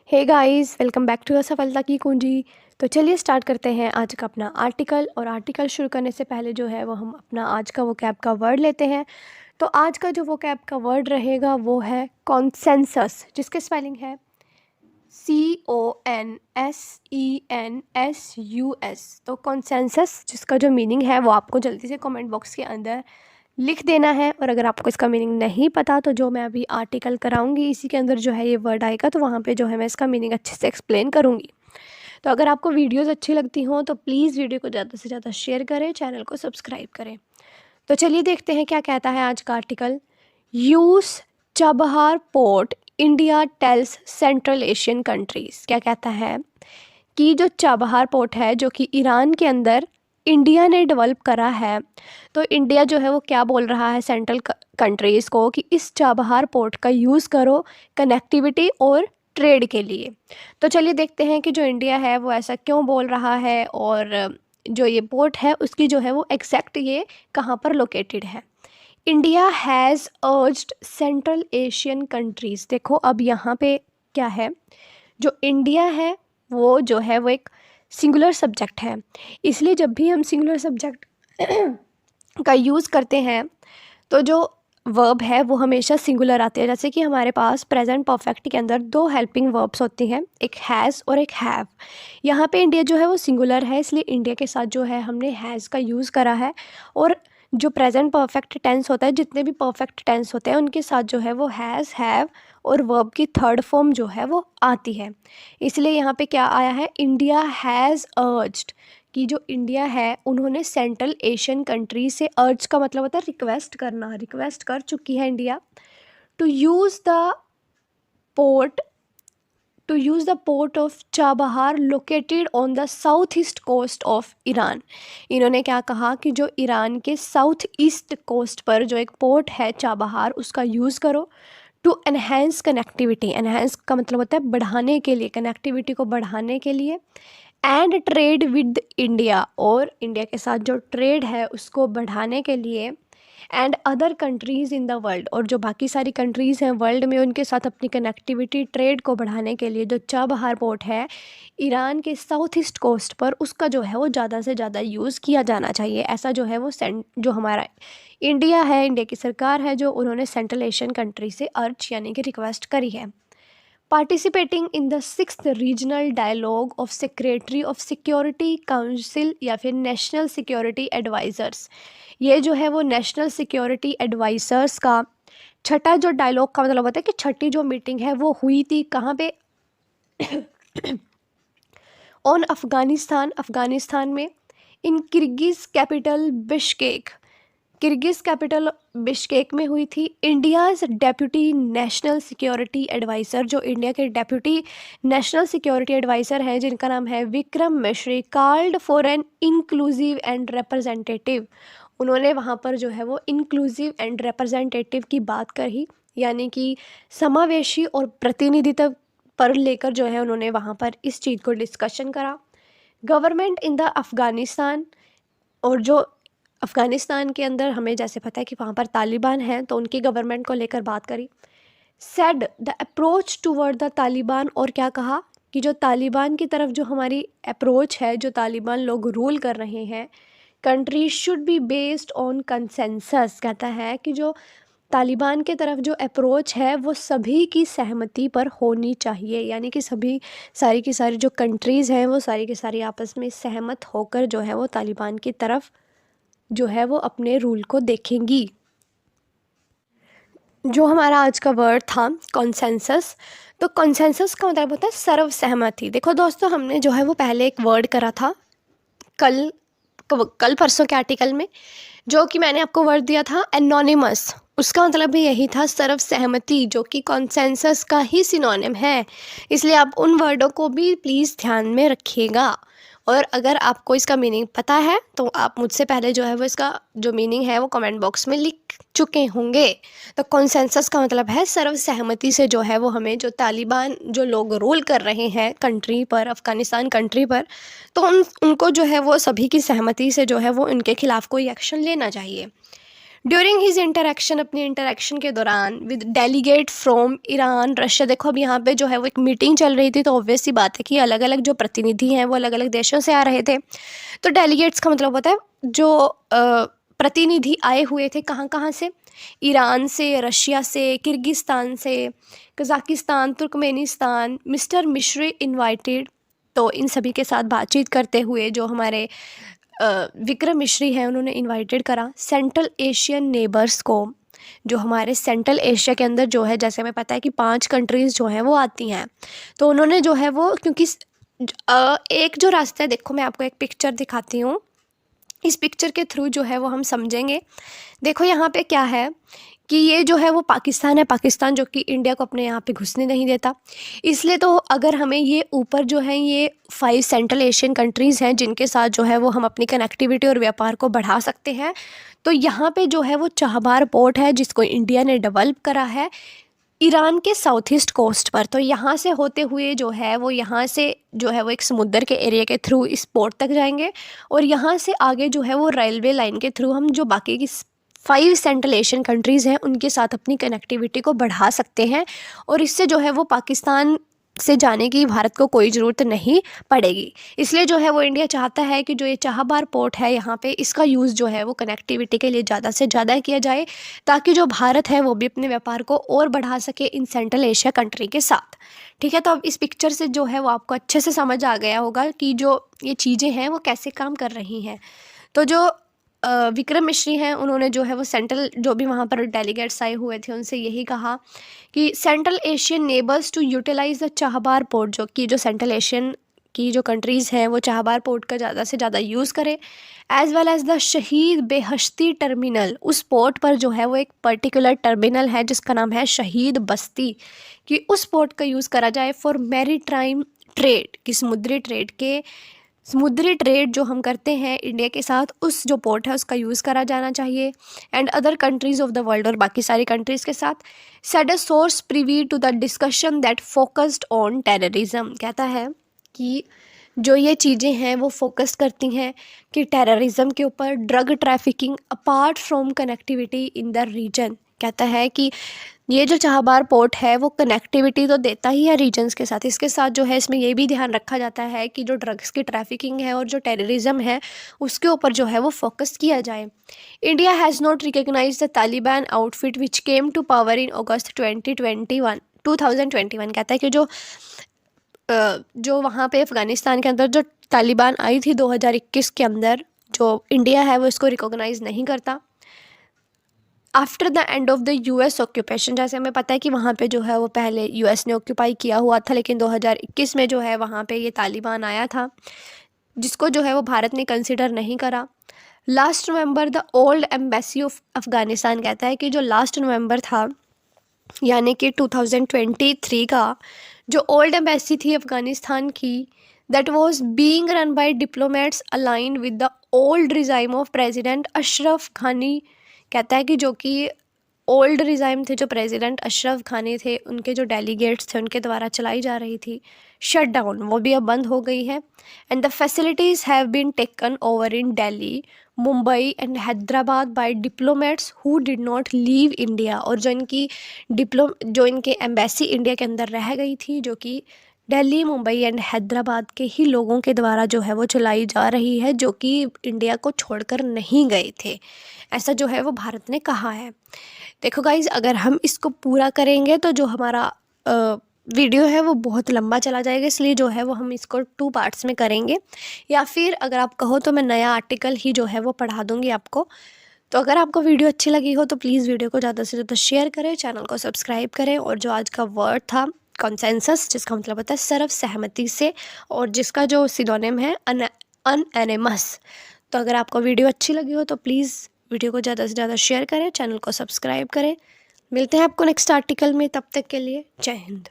Hey guys, welcome back to सफलता की कुंजी। तो चलिए स्टार्ट करते हैं आज का अपना आर्टिकल। और आर्टिकल शुरू करने से पहले जो है वो हम अपना आज का वोकैब का वर्ड लेते हैं। तो आज का जो वोकैब का वर्ड रहेगा वो है कॉन्सेंसस, जिसके स्पेलिंग है CONSENSUS। तो कॉन्सेंसस, जिसका जो मीनिंग है वो आपको जल्दी से कमेंट बॉक्स के अंदर लिख देना है। और अगर आपको इसका मीनिंग नहीं पता तो जो मैं अभी आर्टिकल कराऊंगी इसी के अंदर जो है ये वर्ड आएगा, तो वहाँ पे जो है मैं इसका मीनिंग अच्छे से एक्सप्लेन करूँगी। तो अगर आपको वीडियोज़ अच्छी लगती हों तो प्लीज़ वीडियो को ज़्यादा से ज़्यादा शेयर करें, चैनल को सब्सक्राइब करें। तो चलिए देखते हैं क्या कहता है आज का article. Use Chabahar port India tells central Asian countries. क्या कहता है कि जो चाबहार पोर्ट है जो कि ईरान के अंदर इंडिया ने डेवलप करा है, तो इंडिया जो है वो क्या बोल रहा है सेंट्रल कंट्रीज़ को कि इस चाबहार पोर्ट का यूज़ करो कनेक्टिविटी और ट्रेड के लिए। तो चलिए देखते हैं कि जो इंडिया है वो ऐसा क्यों बोल रहा है, और जो ये पोर्ट है उसकी जो है वो एग्जैक्ट ये कहाँ पर लोकेटेड है। India has urged central Asian countries. देखो अब यहाँ पे क्या है, जो इंडिया है वो जो है वो एक सिंगुलर सब्जेक्ट है, इसलिए जब भी हम सिंगुलर सब्जेक्ट का यूज़ करते हैं तो जो वर्ब है वो हमेशा सिंगुलर आती है। जैसे कि हमारे पास प्रेजेंट परफेक्ट के अंदर दो हेल्पिंग वर्ब्स होती हैं, एक हैज़ और एक हैव। यहाँ पे इंडिया जो है वो सिंगुलर है, इसलिए इंडिया के साथ जो है हमने हैज़ का यूज़ करा है। और जो प्रेजेंट परफेक्ट टेंस होता है, जितने भी परफेक्ट टेंस होते हैं उनके साथ जो है वो हैज़, हैव और वर्ब की थर्ड फॉर्म जो है वो आती है। इसलिए यहाँ पे क्या आया है, इंडिया हैज़ अर्ज्ड, कि जो इंडिया है उन्होंने सेंट्रल एशियन कंट्री से, अर्ज का मतलब होता है रिक्वेस्ट करना, रिक्वेस्ट कर चुकी है India to use the port of Chabahar located on the south east coast of Iran. इन्होंने क्या कहा कि जो ईरान के साउथ ईस्ट कोस्ट पर जो एक पोर्ट है चाबहार, उसका यूज़ करो टू एनहेंस कनेक्टिविटी। एनहेंस का मतलब होता है बढ़ाने के लिए, कनेक्टिविटी को बढ़ाने के लिए, एंड ट्रेड विद इंडिया, और इंडिया के साथ जो ट्रेड है उसको बढ़ाने के लिए, and other countries in the world, और जो बाकी सारी कंट्रीज़ हैं वर्ल्ड में उनके साथ अपनी कनेक्टिविटी ट्रेड को बढ़ाने के लिए जो चाबहार पोर्ट है ईरान के साउथ ईस्ट कोस्ट पर, उसका जो है वो ज़्यादा से ज़्यादा यूज़ किया जाना चाहिए। ऐसा जो है वो जो हमारा इंडिया है, इंडिया की सरकार है, जो उन्होंने सेंट्रल एशियन कंट्री से अर्ज यानी कि रिक्वेस्ट करी है। Participating in the 6th regional dialogue of secretary of security council या फिर नेशनल सिक्योरिटी एडवाइज़र्स। ये जो है वो नेशनल सिक्योरिटी एडवाइज़र्स का छठा जो डायलॉग का मतलब होता है कि छठी जो मीटिंग है वो हुई थी कहाँ पे ऑन अफ़गानिस्तान में, in Kyrgyz capital Bishkek, Kyrgyz capital Bishkek में हुई थी। India's deputy national security adviser, जो इंडिया के डेप्यूटी नेशनल सिक्योरिटी एडवाइज़र हैं जिनका नाम है Vikram Misri, called for an inclusive and representative. उन्होंने वहाँ पर जो है वो इंक्लूसिव एंड रिप्रेजेंटेटिव की बात कही, यानी कि समावेशी और प्रतिनिधित्व पर लेकर जो है उन्होंने वहाँ पर इस चीज़ को डिस्कशन करा। गवर्नमेंट इन द अफ़गानिस्तान, और जो अफ़गानिस्तान के अंदर हमें जैसे पता है कि वहाँ पर तालिबान हैं, तो उनकी गवर्नमेंट को लेकर बात करी। Said the approach toward the Taliban, और क्या कहा कि जो तालिबान की तरफ जो हमारी अप्रोच है, जो तालिबान लोग रूल कर रहे हैं, country should be based on consensus. कहता है कि जो तालिबान के तरफ जो अप्रोच है वो सभी की सहमति पर होनी चाहिए, यानी कि सभी सारी की सारी जो कंट्रीज़ हैं वो सारी की सारी आपस में सहमत होकर जो है वो तालिबान की तरफ जो है वो अपने रूल को देखेंगी। जो हमारा आज का वर्ड था कॉन्सेंसस, तो कॉन्सेंसस का मतलब होता है सर्वसहमति। देखो दोस्तों, हमने जो है वो पहले एक वर्ड करा था कल परसों के आर्टिकल में, जो कि मैंने आपको वर्ड दिया था एनोनिमस। उसका मतलब भी यही था, सर्वसहमति, जो कि कॉन्सेंसस का ही सिनोनिम है। इसलिए आप उन वर्डों को भी प्लीज़ ध्यान में रखिएगा। और अगर आपको इसका मीनिंग पता है तो आप मुझसे पहले जो है वो इसका जो मीनिंग है वो कमेंट बॉक्स में लिख चुके होंगे। तो कॉन्सेंसस का मतलब है सर्वसहमति से जो है वो हमें, जो तालिबान जो लोग रूल कर रहे हैं कंट्री पर, अफ़गानिस्तान कंट्री पर, तो उनको जो है वो सभी की सहमति से जो है वो इनके खिलाफ़ कोई एक्शन लेना चाहिए। ड्यूरिंग हिज इंटरेक्शन, अपनी इंटरेक्शन के दौरान with delegate from Iran Russia. देखो अब यहाँ पे जो है वो एक मीटिंग चल रही थी, तो ऑब्वियस सी बात है कि अलग अलग जो प्रतिनिधि हैं वो अलग अलग देशों से आ रहे थे। तो डेलीगेट्स का मतलब होता है जो प्रतिनिधि आए हुए थे, कहाँ कहाँ से, ईरान से, रशिया से, किर्गिस्तान से, कज़ाकिस्तान, तुर्कमेनिस्तान। मिस्टर मिश्री इनवाइटेड, तो इन सभी के साथ बातचीत करते हुए जो हमारे विक्रम मिश्री हैं उन्होंने इनवाइटेड करा सेंट्रल एशियन नेबर्स को। जो हमारे सेंट्रल एशिया के अंदर जो है, जैसे हमें पता है कि 5 कंट्रीज़ जो हैं वो आती हैं, तो उन्होंने जो है वो, क्योंकि एक जो रास्ता है, देखो मैं आपको एक पिक्चर दिखाती हूँ, इस पिक्चर के थ्रू जो है वो हम समझेंगे। देखो यहाँ पे क्या है कि ये जो है वो पाकिस्तान है, पाकिस्तान जो कि इंडिया को अपने यहाँ पे घुसने नहीं देता। इसलिए तो अगर हमें ये ऊपर जो है ये 5 सेंट्रल एशियन कंट्रीज़ हैं जिनके साथ जो है वो हम अपनी कनेक्टिविटी और व्यापार को बढ़ा सकते हैं। तो यहाँ पे जो है वो चाहबार पोर्ट है जिसको इंडिया ने डेवलप करा है ईरान के साउथ ईस्ट कोस्ट पर। तो यहाँ से होते हुए जो है वो, यहाँ से जो है वो एक समुद्र के एरिया के थ्रू इस पोर्ट तक जाएंगे, और यहाँ से आगे जो है वो रेलवे लाइन के थ्रू हम जो बाकी की 5 सेंट्रल एशियन कंट्रीज़ हैं उनके साथ अपनी कनेक्टिविटी को बढ़ा सकते हैं, और इससे जो है वो पाकिस्तान से जाने की भारत को कोई ज़रूरत नहीं पड़ेगी। इसलिए जो है वो इंडिया चाहता है कि जो ये चाहबार पोर्ट है यहाँ पे, इसका यूज़ जो है वो कनेक्टिविटी के लिए ज़्यादा से ज़्यादा किया जाए, ताकि जो भारत है वो भी अपने व्यापार को और बढ़ा सके इन सेंट्रल एशिया कंट्री के साथ। ठीक है, तो अब इस पिक्चर से जो है वो आपको अच्छे से समझ आ गया होगा कि जो ये चीज़ें हैं वो कैसे काम कर रही हैं। तो जो विक्रम मिश्री हैं उन्होंने जो है वो सेंट्रल, जो भी वहाँ पर डेलीगेट्स आए हुए थे उनसे यही कहा कि central Asian neighbours to utilise the Chabahar port, जो कि जो सेंट्रल एशियन की जो कंट्रीज़ हैं वो चाहबार पोर्ट का ज़्यादा से ज़्यादा यूज़ करें, एज़ वेल एज़ द शहीद बेहश्ती टर्मिनल। उस पोर्ट पर जो है वो एक पर्टिकुलर टर्मिनल है जिसका नाम है शहीद बस्ती, कि उस पोर्ट का यूज़ करा जाए फॉर मैरीटाइम ट्रेड, कि समुद्री ट्रेड जो हम करते हैं इंडिया के साथ, उस जो पोर्ट है उसका यूज़ करा जाना चाहिए, and other countries of the world, और बाकी सारी कंट्रीज़ के साथ। Said a source privy to the discussion that focused on terrorism, कहता है कि जो ये चीज़ें हैं वो फोकस करती हैं कि टेररिज्म के ऊपर, drug trafficking, apart from connectivity in the region. कहता है कि ये जो चाहबार पोर्ट है वो कनेक्टिविटी तो देता ही है रीजन्स के साथ, इसके साथ जो है इसमें ये भी ध्यान रखा जाता है कि जो ड्रग्स की ट्रैफिकिंग है और जो टेररिज्म है उसके ऊपर जो है वो फोकस किया जाए। India has not recognise the Taliban outfit which came to power in August 2021। कहता है कि जो वहाँ पे अफ़गानिस्तान के अंदर जो तालिबान आई थी 2021 के अंदर, जो इंडिया है वो इसको रिकॉग्नाइज़ नहीं करता। After the end of the US occupation, जैसे हमें पता है कि वहाँ पे जो है वो पहले यूएस ने ऑक्यूपाई किया हुआ था, लेकिन 2021 में जो है वहाँ पे ये तालिबान आया था, जिसको जो है वो भारत ने कंसिडर नहीं करा। Last November the old embassy of Afghanistan, कहता है कि जो लास्ट नवंबर था यानी कि 2023 का, जो ओल्ड एम्बेसी थी अफ़गानिस्तान की, that was being run by diplomats aligned with the old regime of president Ashraf घानी। कहता है कि जो कि ओल्ड रिजाइम थे, जो प्रेसिडेंट अशरफ घानी थे, उनके जो डेलीगेट्स थे उनके द्वारा चलाई जा रही थी, शट डाउन, वो भी अब बंद हो गई है। And the facilities have been taken over in Delhi, Mumbai and Hyderabad by diplomats who did not leave India. और जो इनके एम्बेसी इंडिया के अंदर रह गई थी, जो कि दिल्ली, मुंबई एंड हैदराबाद के ही लोगों के द्वारा जो है वो चलाई जा रही है, जो कि इंडिया को छोड़कर नहीं गए थे, ऐसा जो है वो भारत ने कहा है। देखो गाइज़, अगर हम इसको पूरा करेंगे तो जो हमारा वीडियो है वो बहुत लंबा चला जाएगा, इसलिए जो है वो हम इसको 2 पार्ट्स में करेंगे, या फिर अगर आप कहो तो मैं नया आर्टिकल ही जो है वो पढ़ा दूँगी आपको। तो अगर आपको वीडियो अच्छी लगी हो तो प्लीज़ वीडियो को ज़्यादा से ज़्यादा शेयर करें, चैनल को सब्सक्राइब करें, और जो आज का वर्ड था कंसेंसस, जिसका मतलब होता है सर्व सहमति से, और जिसका जो सिनोनिम है अनएनिमस। तो अगर आपको वीडियो अच्छी लगी हो तो प्लीज़ वीडियो को ज़्यादा से ज़्यादा शेयर करें, चैनल को सब्सक्राइब करें। मिलते हैं आपको नेक्स्ट आर्टिकल में, तब तक के लिए जय हिंद।